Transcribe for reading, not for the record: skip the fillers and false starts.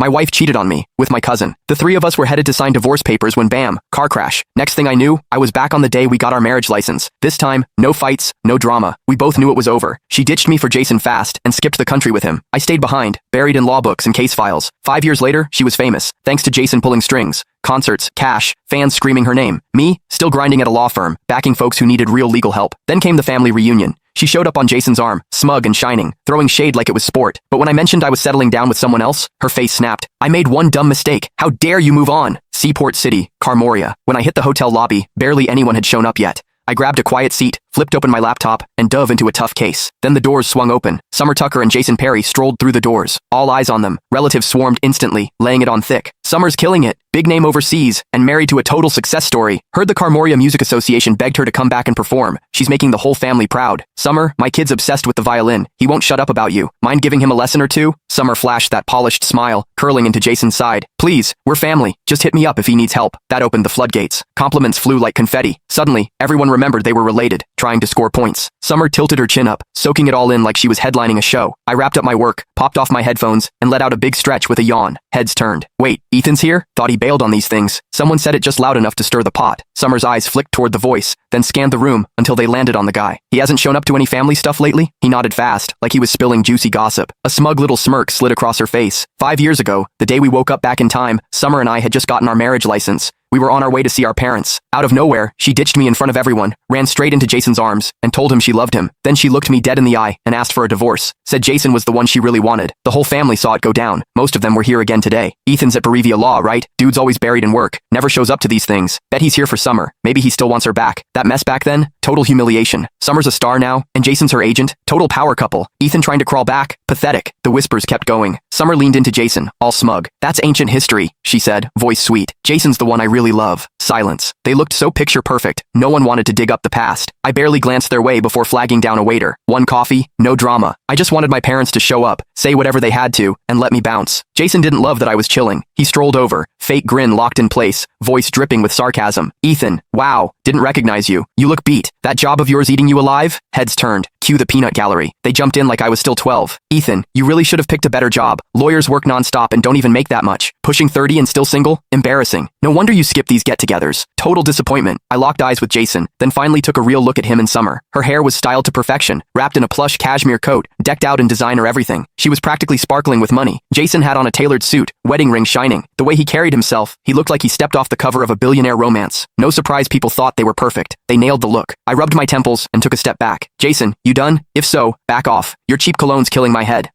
My wife cheated on me, with my cousin. The three of us were headed to sign divorce papers when bam, car crash. Next thing I knew, I was back on the day we got our marriage license. This time, no fights, no drama. We both knew it was over. She ditched me for Jason fast and skipped the country with him. I stayed behind, buried in law books and case files. 5 years later, she was famous, thanks to Jason pulling strings. Concerts, cash, fans screaming her name. Me, still grinding at a law firm, backing folks who needed real legal help. Then came the family reunion. She showed up on Jason's arm, smug and shining, throwing shade like it was sport. But when I mentioned I was settling down with someone else, her face snapped. I made one dumb mistake. How dare you move on? Seaport City, Carmoria. When I hit the hotel lobby, barely anyone had shown up yet. I grabbed a quiet seat, flipped open my laptop, and dove into a tough case. Then the doors swung open. Summer Tucker and Jason Perry strolled through the doors. All eyes on them. Relatives swarmed instantly, laying it on thick. Summer's killing it. Big name overseas, and married to a total success story. Heard the Carmoria Music Association begged her to come back and perform. She's making the whole family proud. Summer, my kid's obsessed with the violin. He won't shut up about you. Mind giving him a lesson or two? Summer flashed that polished smile, curling into Jason's side. Please, we're family. Just hit me up if he needs help. That opened the floodgates. Compliments flew like confetti. Suddenly, everyone remembered they were related, trying to score points. Summer tilted her chin up, soaking it all in like she was headlining a show. I wrapped up my work, popped off my headphones, and let out a big stretch with a yawn. Heads turned. Wait, Ethan's here? Thought he bailed on these things. Someone said it just loud enough to stir the pot. Summer's eyes flicked toward the voice, then scanned the room until they landed on the guy. He hasn't shown up to any family stuff lately? He nodded fast, like he was spilling juicy gossip. A smug little smirk slid across her face. 5 years ago, the day we woke up back in time, Summer and I had just gotten our marriage license. We were on our way to see our parents. Out of nowhere, she ditched me in front of everyone, ran straight into Jason's arms, and told him she loved him. Then she looked me dead in the eye and asked for a divorce. Said Jason was the one she really wanted. The whole family saw it go down. Most of them were here again today. Ethan's at Berevia Law, right? Dude's always buried in work. Never shows up to these things. Bet he's here for Summer. Maybe he still wants her back. That mess back then? Total humiliation. Summer's a star now, and Jason's her agent. Total power couple. Ethan trying to crawl back? Pathetic. The whispers kept going. Summer leaned into Jason, all smug. That's ancient history, she said, voice sweet. Jason's the one I really love. Silence. They looked so picture perfect. No one wanted to dig up the past. I barely glanced their way before flagging down a waiter. One coffee, no drama. I just wanted my parents to show up, say whatever they had to, and let me bounce. Jason didn't love that I was chilling. He strolled over, fake grin locked in place, voice dripping with sarcasm. Ethan, wow, didn't recognize you. You look beat. That job of yours eating you alive? Heads turned. Cue the peanut gallery. They jumped in like I was still 12. Ethan, you really should have picked a better job. Lawyers work nonstop and don't even make that much. Pushing 30 and still single? Embarrassing. No wonder you skip these get-togethers. Total disappointment. I locked eyes with Jason, then finally took a real look at him in Summer. Her hair was styled to perfection, wrapped in a plush cashmere coat, decked out in designer everything. She was practically sparkling with money. Jason had on a tailored suit, wedding ring shining. The way he carried himself, he looked like he stepped off the cover of a billionaire romance. No surprise people thought they were perfect. They nailed the look. I rubbed my temples and took a step back. Jason, you done? If so, back off. Your cheap cologne's killing my head.